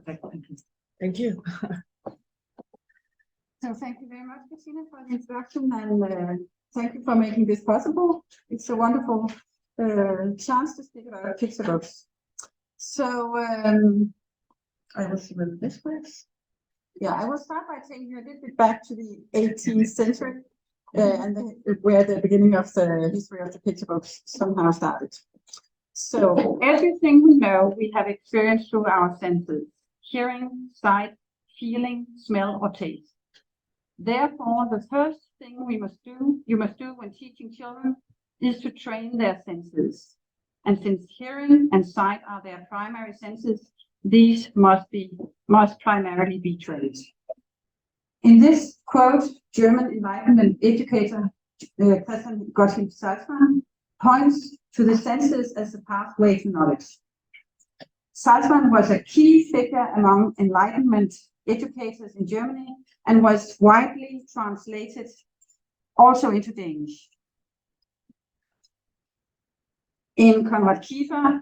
Perfect. Thank you. So thank you very much, Christina, for the introduction, and thank you for making this possible. It's a wonderful chance to speak about picture books. So I will see whether this works. Yeah, I will start by taking you a little bit back to the 18th century, where the beginning of the history of the picture books somehow started. So everything we know, we have experienced through our senses: hearing, sight, feeling, smell, or taste. Therefore, the first thing you must do when teaching children is to train their senses. And since hearing and sight are their primary senses, these must primarily be trained. In this quote, German Enlightenment educator Christensen points to the senses as a pathway to knowledge. Salzmann was a key figure among Enlightenment educators in Germany and was widely translated also into Danish. In Conrad Kiefer,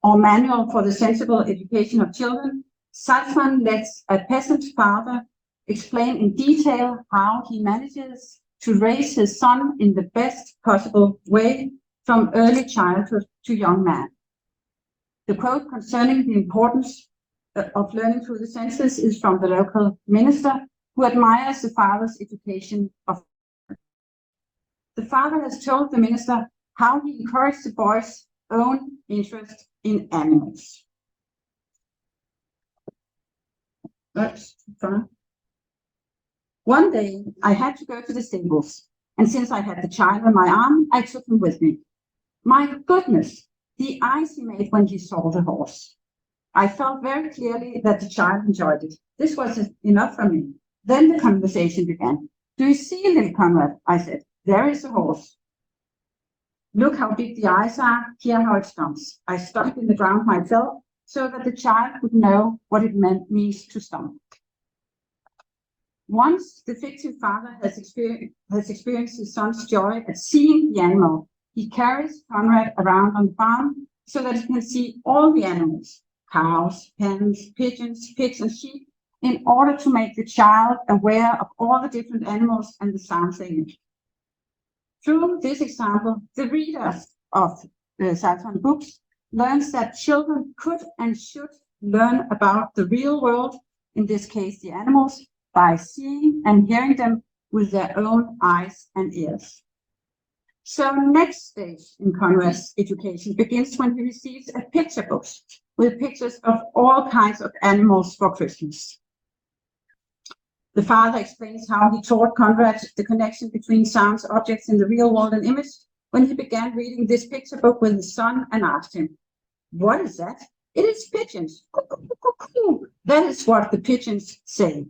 or Manual for the Sensible Education of Children, Salzmann lets a peasant father explain in detail how he manages to raise his son in the best possible way from early childhood to young man. The quote concerning the importance of learning through the senses is from the local minister, who admires the father's education of. The father has told the minister how he encouraged the boy's own interest in animals. That's fun. One day, I had to go to the stables, and since I had the child on my arm, I took him with me. My goodness, the eyes he made when he saw the horse. I felt very clearly that the child enjoyed it. This was enough for me. Then the conversation began. Do you see, little Conrad? I said. There is a horse. Look how big the eyes are. Hear how it stomps. I stomped in the ground myself so that the child would know what it means to stomp. Once the fictive father has experienced his son's joy at seeing the animal, he carries Conrad around on the farm so that he can see all the animals, cows, hens, pigeons, pigs, and sheep, in order to make the child aware of all the different animals and the sounds they make. Through this example, the reader of Salzmann books learns that children could and should learn about the real world, in this case the animals, by seeing and hearing them with their own eyes and ears. So next stage in Conrad's education begins when he receives a picture book with pictures of all kinds of animals for Christmas. The father explains how he taught Conrad the connection between sounds, objects in the real world and image when he began reading this picture book with his son and asked him, "What is that?" "It is pigeons." That is what the pigeons say.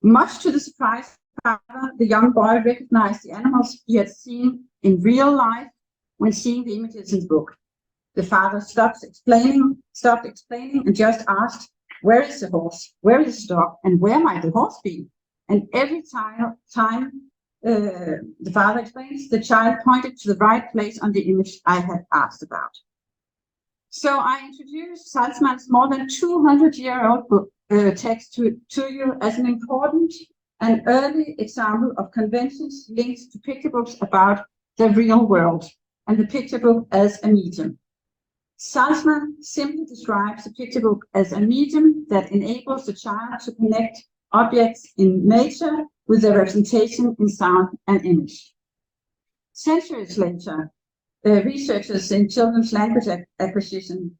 Much to the surprise of the father, the young boy recognized the animals he had seen in real life when seeing the images in the book. The father stopped explaining and just asked, "Where is the horse? Where is the dog? And where might the horse be?" And every time the father explains, the child pointed to the right place on the image I had asked about. So I introduced Salzmann's more than 200-year-old book text to you as an important and early example of conventions linked to picture books about the real world, and the picture book as a medium. Salzmann simply describes the picture book as a medium that enables the child to connect objects in nature with their representation in sound and image. Centuries later, researchers in children's language acquisition,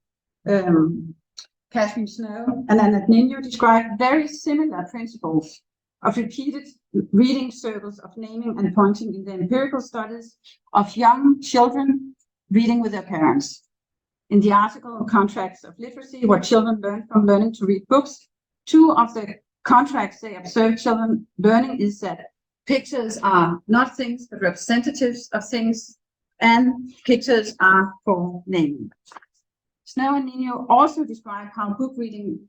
Catherine Snow and Annette Nino, describe very similar principles of repeated reading circles of naming and pointing in the empirical studies of young children reading with their parents. In the article Contracts of Literacy, what children learn from learning to read books, two of the contracts they observe children learning is that pictures are not things but representatives of things, and pictures are for naming. Snow and Nino also describe how book reading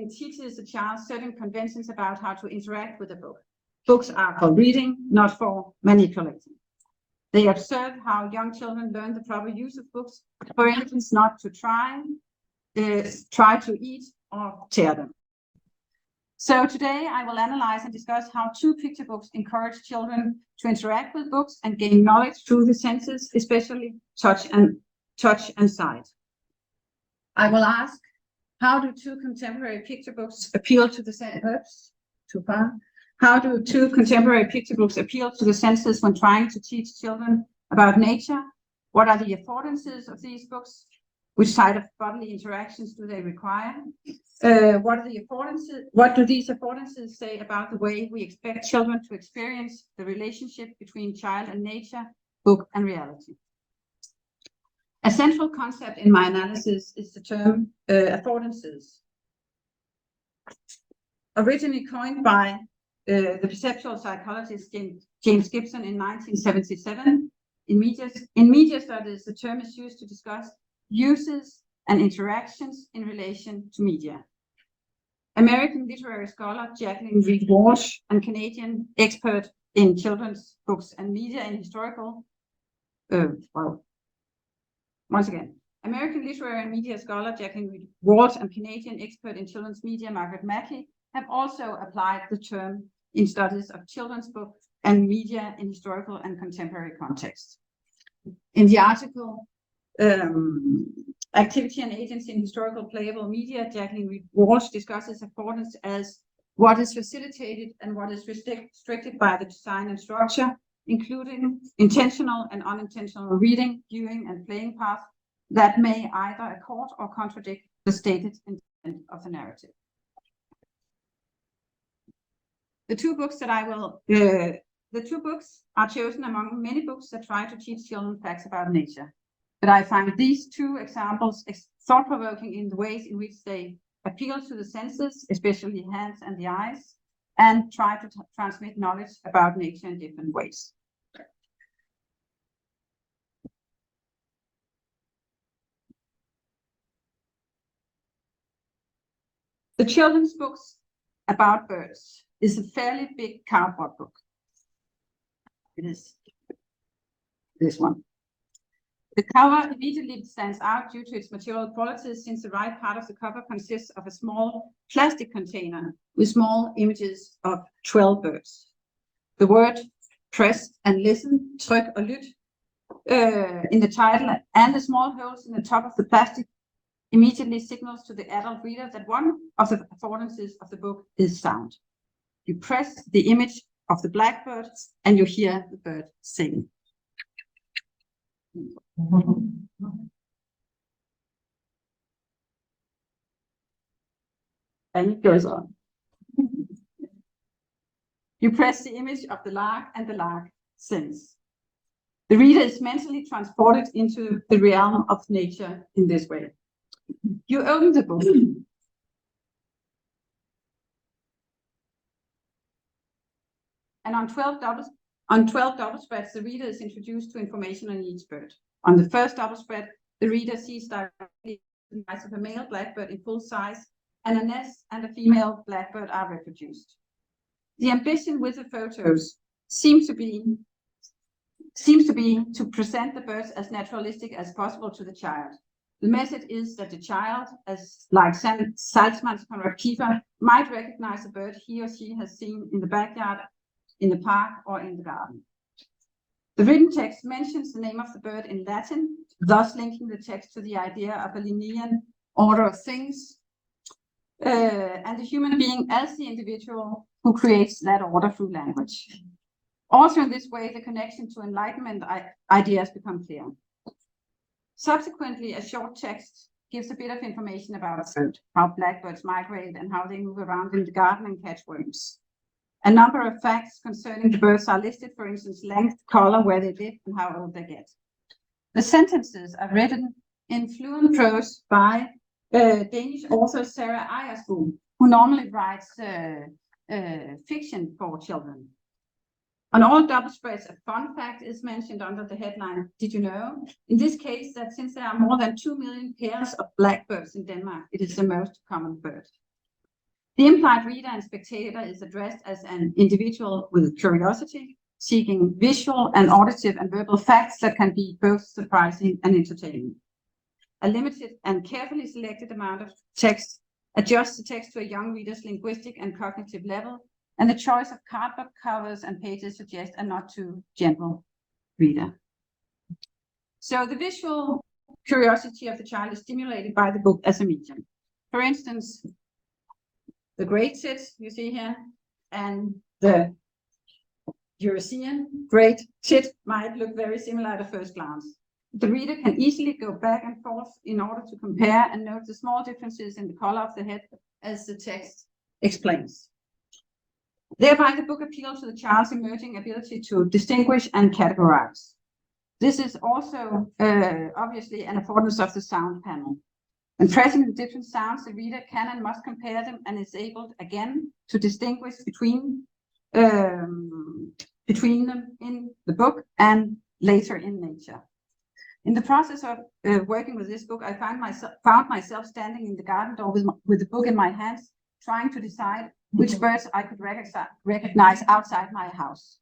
teaches the child certain conventions about how to interact with a book. Books are for reading, not for manipulating. They observe how young children learn the proper use of books, for instance, not to try try to eat or tear them. So today I will analyze and discuss how 2 picture books encourage children to interact with books and gain knowledge through the senses, especially touch and sight. I will ask, how do 2 contemporary picture books appeal to the senses? Too far. How do 2 contemporary picture books appeal to the senses when trying to teach children about nature? What are the affordances of these books? Which type of bodily interactions do they require? What are the affordances? What do these affordances say about the way we expect children to experience the relationship between child and nature, book and reality? A central concept in my analysis is the term affordances. Originally coined by the perceptual psychologist James Gibson in 1977, in media studies, the term is used to discuss uses and interactions in relation to media. American literary scholar Jacqueline Reed Walsh and Canadian expert in children's books and media and historical, once again, American literary and media scholar Jacqueline Reed Walsh and Canadian expert in children's media Margaret Mackey have also applied the term in studies of children's books and media in historical and contemporary contexts. In the article, Activity and Agency in Historical Playable Media, Jacqueline Reed Walsh discusses affordance as what is facilitated and what is restricted by the design and structure, including intentional and unintentional reading, viewing, and playing paths that may either accord or contradict the stated intent of the narrative. The 2 books that the 2 books are chosen among many books that try to teach children facts about nature. But I find these 2 examples thought-provoking in the ways in which they appeal to the senses, especially hands and the eyes, and try to transmit knowledge about nature in different ways. The children's books about birds is a fairly big cardboard book. It is this one. The cover immediately stands out due to its material qualities, since the right part of the cover consists of a small plastic container with small images of 12 birds. The word press and listen, tryk og lyt, in the title and the small holes in the top of the plastic immediately signals to the adult reader that one of the affordances of the book is sound. You press the image of the blackbird and you hear the bird sing. And it goes on. You press the image of the lark and the lark sings. The reader is mentally transported into the realm of nature in this way. You open the book. And on 12 double spreads, the reader is introduced to information on each bird. On the first double spread, the reader sees directly the eyes of a male blackbird in full size, and a nest and a female blackbird are reproduced. The ambition with the photos seems to be to present the birds as naturalistic as possible to the child. The message is that the child, as like Salzmann's Conrad Kiefer, might recognize a bird he or she has seen in the backyard, in the park, or in the garden. The written text mentions the name of the bird in Latin, thus linking the text to the idea of a Linnaean order of things, and the human being as the individual who creates that order through language. Also, in this way, the connection to Enlightenment ideas become clear. Subsequently, a short text gives a bit of information about a bird, how blackbirds migrate and how they move around in the garden and catch worms. A number of facts concerning the birds are listed, for instance, length, color, where they live, and how old they get. The sentences are written in fluent prose by Danish author Sarah Ejersbo, who normally writes fiction for children. On all double spreads, a fun fact is mentioned under the headline, "Did you know?" In this case, that since there are more than 2 million pairs of blackbirds in Denmark, it is the most common bird. The implied reader and spectator is addressed as an individual with curiosity, seeking visual and auditive and verbal facts that can be both surprising and entertaining. a limited and carefully selected amount of text, adjust the text to a young reader's linguistic and cognitive level, and the choice of cardboard covers and pages suggest a not too gentle reader. So the visual curiosity of the child is stimulated by the book as a medium. For instance, the great tit you see here and the Eurasian great tit might look very similar at a first glance. The reader can easily go back and forth in order to compare and note the small differences in the color of the head as the text explains. Thereby, the book appeals to the child's emerging ability to distinguish and categorize. This is also obviously an affordance of the sound panel. When pressing the different sounds, the reader can and must compare them and is able again to distinguish between them in the book and later in nature. In the process of working with this book, I found myself standing in the garden door with the book in my hands, trying to decide which birds I could recognize outside my house.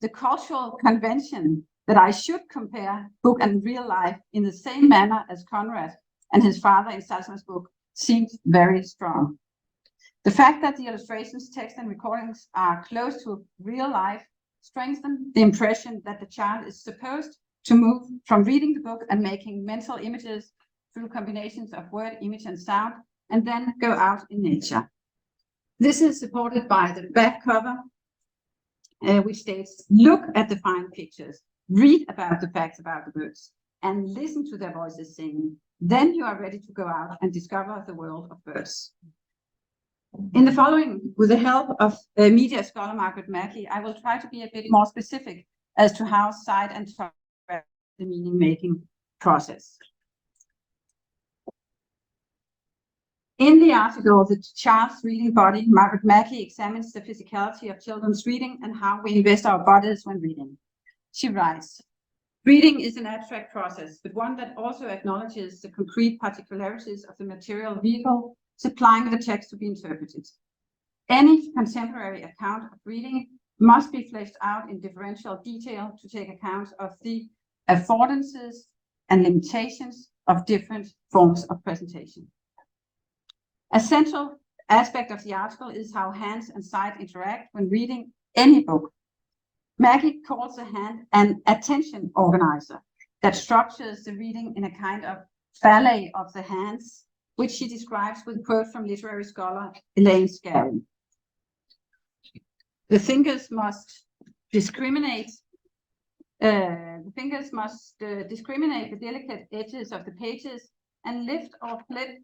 The cultural convention that I should compare book and real life in the same manner as Conrad and his father in Salzmann's book seemed very strong. The fact that the illustrations, text, and recordings are close to real life strengthens the impression that the child is supposed to move from reading the book and making mental images through combinations of word, image, and sound, and then go out in nature. This is supported by the back cover, which states, "Look at the fine pictures, read about the facts about the birds, and listen to their voices singing. Then you are ready to go out and discover the world of birds." In the following, with the help of media scholar Margaret Mackey, I will try to be a bit more specific as to how sight and touch the meaning-making process. In the article, The Child's Reading Body, Margaret Mackey examines the physicality of children's reading and how we invest our bodies when reading. She writes, "Reading is an abstract process, but one that also acknowledges the concrete particularities of the material vehicle supplying the text to be interpreted. Any contemporary account of reading must be fleshed out in differential detail to take account of the affordances and limitations of different forms of presentation." A central aspect of the article is how hands and sight interact when reading any book. Mackey calls the hand an attention organizer that structures the reading in a kind of ballet of the hands, which she describes with a quote from literary scholar Elaine Scarry. The fingers must discriminate the delicate edges of the pages and lift or flip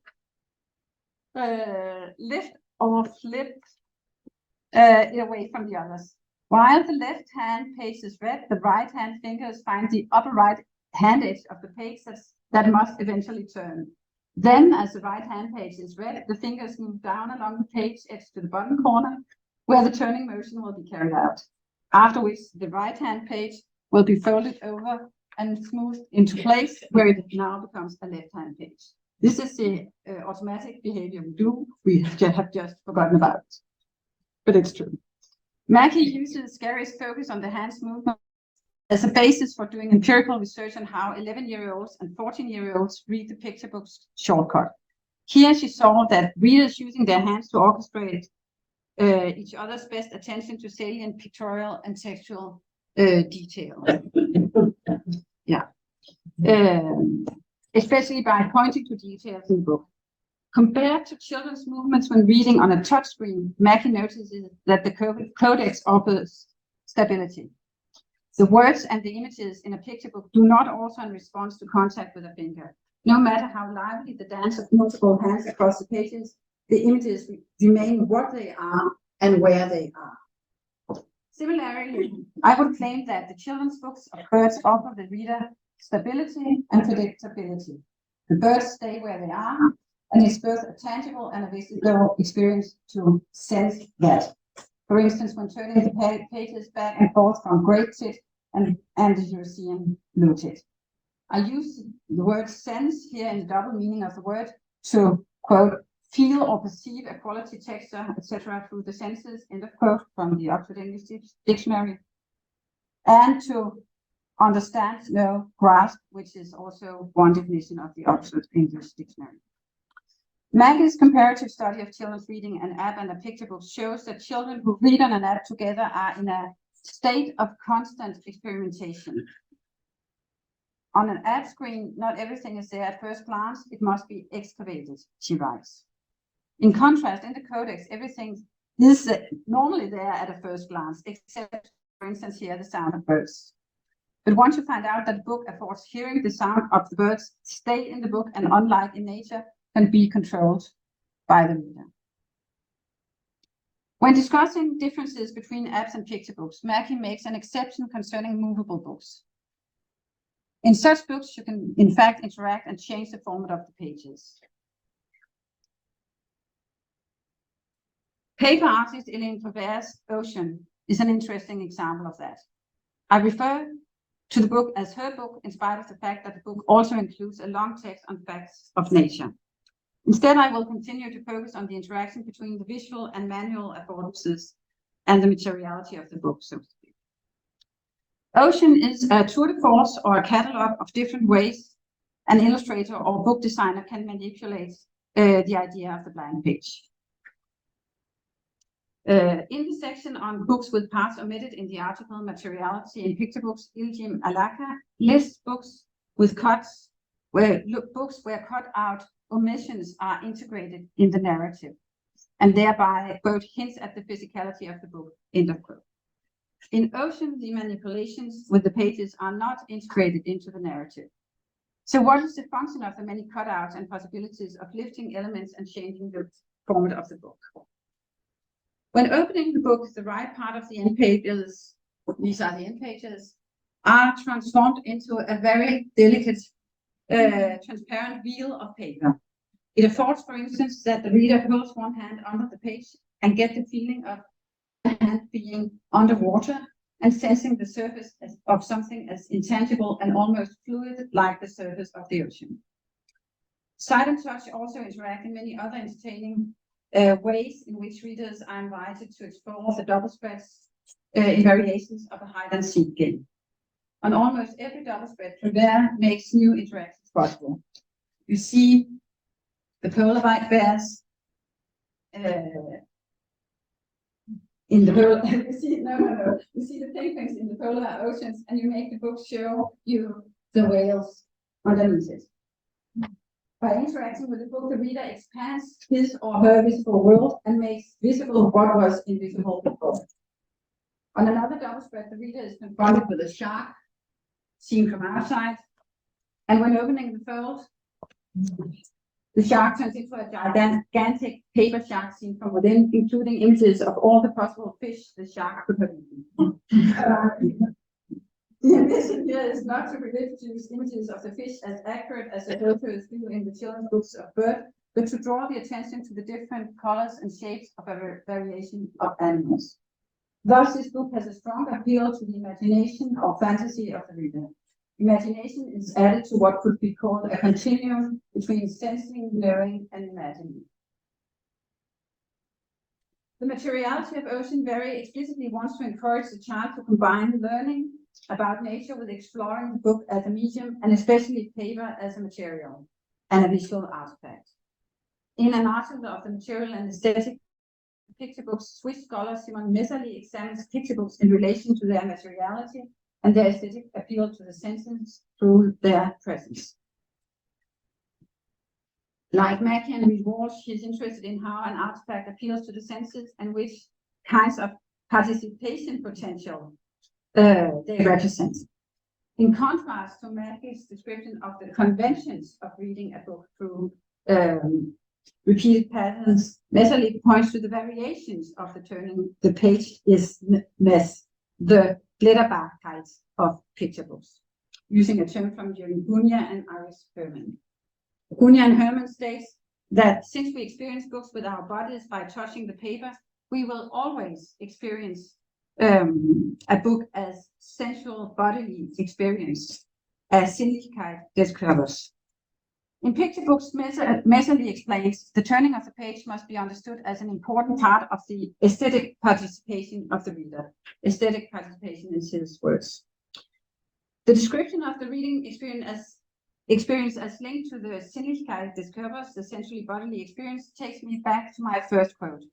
it away from the others. While the left hand page is read, the right hand fingers find the upper right hand edge of the page that must eventually turn. Then, as the right hand page is read, the fingers move down along the page edge to the bottom corner, where the turning motion will be carried out. After which, the right hand page will be folded over and smoothed into place, where it now becomes a left hand page. This is the automatic behavior we have just forgotten about, but it's true. Mackey uses Scarry's focus on the hand's movement as a basis for doing empirical research on how 11-year-olds and 14-year-olds read the Picturebook's shortcut. Here she saw that readers using their hands to orchestrate each other's best attention to salient pictorial and textual detail. Yeah. Especially by pointing to details in the book. Compared to children's movements when reading on a touchscreen, Mackey notices that the codex offers stability. The words and the images in a picture book do not alter in response to contact with a finger. No matter how lively the dance of multiple hands across the pages, the images remain what they are and where they are. Similarly, I would claim that the children's books of birds offer the reader stability and predictability. The birds stay where they are, and it's both a tangible and a visible experience to sense that. For instance, when turning the pages back and forth from great tit and the Eurasian blue tit. I use the word sense here in the double meaning of the word to, quote, feel or perceive a quality, texture, etc. through the senses, end of quote, from the Oxford English Dictionary, and to understand, know, grasp, which is also one definition of the Oxford English Dictionary. Maggie's comparative study of children's reading an app and a picture book shows that children who read on an app together are in a state of constant experimentation. On an app screen, not everything is there at first glance, it must be excavated, she writes. In contrast, in the codex, everything is normally there at a first glance, except, for instance, here, the sound of birds. But once you find out that the book affords hearing the sound of the birds, stay in the book and, unlike in nature, can be controlled by the reader. When discussing differences between apps and picture books, Maggie makes an exception concerning movable books. In such books, you can, in fact, interact and change the format of the pages. Paper artist Elaine Prévert's Ocean is an interesting example of that. I refer to the book as her book, in spite of the fact that the book also includes a long text on facts of nature. Instead, I will continue to focus on the interaction between the visual and manual affordances and the materiality of the book, so to speak. Ocean is a tour de force or a catalog of different ways an illustrator or book designer can manipulate the idea of the blank page. In the section on books with parts omitted in the article Materiality in Picturebooks, Iljim Alaka lists books with cuts, books where cut-out omissions are integrated in the narrative, and thereby quote hints at the physicality of the book, end of quote. In Ocean, the manipulations with the pages are not integrated into the narrative. So what is the function of the many cutouts and possibilities of lifting elements and changing the format of the book? When opening the book, the right part of the end pages, these are the end pages, are transformed into a very delicate, transparent wheel of paper. It affords, for instance, that the reader holds one hand under the page and get the feeling of the hand being underwater and sensing the surface of something as intangible and almost fluid like the surface of the ocean. Sight and touch also interact in many other entertaining ways in which readers are invited to explore the double spreads in variations of a hide and seek game. On almost every double spread, Prévert makes new interactions possible. You see the polar bears in the polar. You see the penguins in the polar oceans, and you make the book show you the whales underneath it. By interacting with the book, the reader expands his or her visible world and makes visible what was invisible before. On another double spread, the reader is confronted with a shark seen from outside, and when opening the fold, the shark turns into a gigantic paper shark seen from within, including images of all the possible fish the shark could have eaten. The ambition here is not to reproduce images of the fish as accurate as the photos do in the children's books of bird, but to draw the attention to the different colors and shapes of a variation of animals. Thus, this book has a strong appeal to the imagination or fantasy of the reader. Imagination is added to what could be called a continuum between sensing, knowing, and imagining. The materiality of Ocean very explicitly wants to encourage the child to combine learning about nature with exploring the book as a medium, and especially paper as a material and a visual artifact. In an article of the material and aesthetic picture books, Swiss scholar Simon Messerli examines picture books in relation to their materiality and their aesthetic appeal to the senses through their presence. Like Maggie and Reed Walsh, she is interested in how an artifact appeals to the senses and which kinds of participation potential they represent. In contrast to Maggie's description of the conventions of reading a book through repeated patterns, Messerli points to the variations of the turning the page is mess, the Blätterbarkeit of picture books, using a term from Jürgen Gunja and Iris Herman. Gunja and Herman states that since we experience books with our bodies by touching the paper, we will always experience a book as sensual bodily experience, as Sinnlichkeit des Körpers. In picture books, Messerli explains the turning of the page must be understood as an important part of the aesthetic participation of the reader. Aesthetic participation is his words. The description of the reading experience as linked to the Sinnlichkeit des Körpers, the sensually bodily experience, takes me back to my first quote.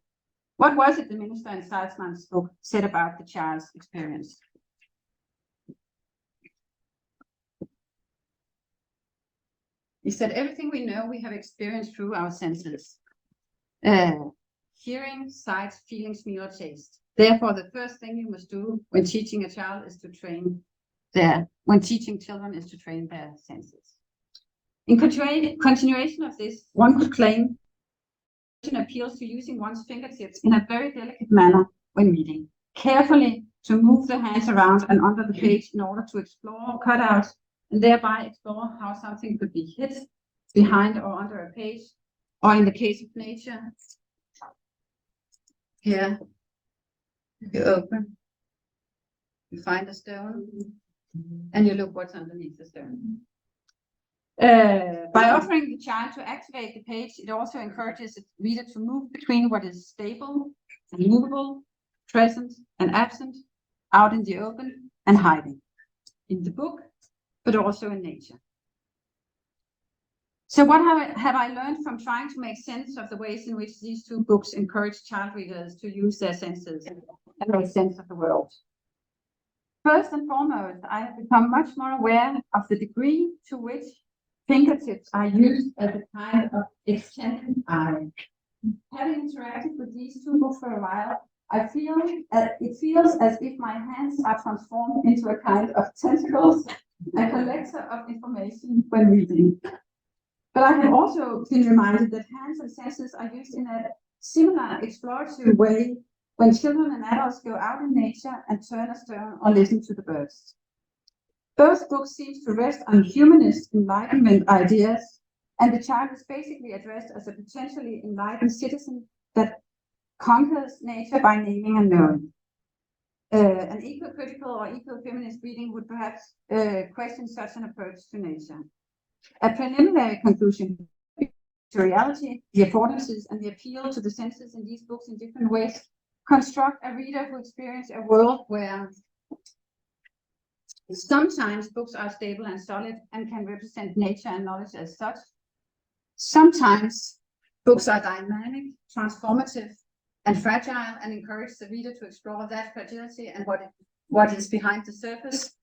What was it the minister in Salzmann's book said about the child's experience? He said, everything we know we have experienced through our senses. Hearing, sight, feeling, smell, or taste. Therefore, the first thing you must do when teaching a child is to train when teaching children is to train their senses. In continuation of this, one could claim appeals to using one's fingertips in a very delicate manner when reading, carefully to move the hands around and under the page in order to explore cutouts and thereby explore how something could be hid behind or under a page, or in the case of nature, here you open, you find a stone, and you look what's underneath the stone. By offering the child to activate the page, it also encourages the reader to move between what is stable and movable, present and absent, out in the open and hiding, in the book, but also in nature. So what have I learned from trying to make sense of the ways in which these two books encourage child readers to use their senses and make sense of the world? First and foremost, I have become much more aware of the degree to which fingertips are used as a kind of extended eye. Having interacted with these two books for a while, it feels as if my hands are transformed into a kind of tentacles, a collector of information when reading. But I have also been reminded that hands and senses are used in a similar explorative way when children and adults go out in nature and turn a stone or listen to the birds. Both books seem to rest on humanist enlightenment ideas, and the child is basically addressed as a potentially enlightened citizen that conquers nature by naming and knowing. An eco-critical or eco-feminist reading would perhaps question such an approach to nature. A preliminary conclusion to reality, the affordances and the appeal to the senses in these books in different ways construct a reader who experiences a world where sometimes books are stable and solid and can represent nature and knowledge as such. Sometimes books are dynamic, transformative, and fragile, and encourage the reader to explore that fragility and what is behind the surface.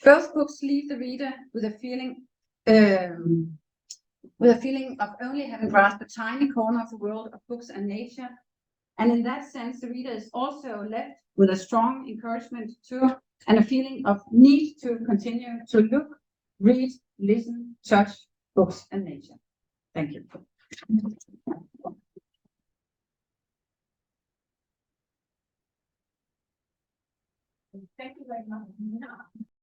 Both books leave the reader with a feeling of only having grasped a tiny corner of the world of books and nature. And in that sense, the reader is also left with a strong encouragement to and a feeling of need to continue to look, read, listen, touch books and nature. Thank you. Thank you very much.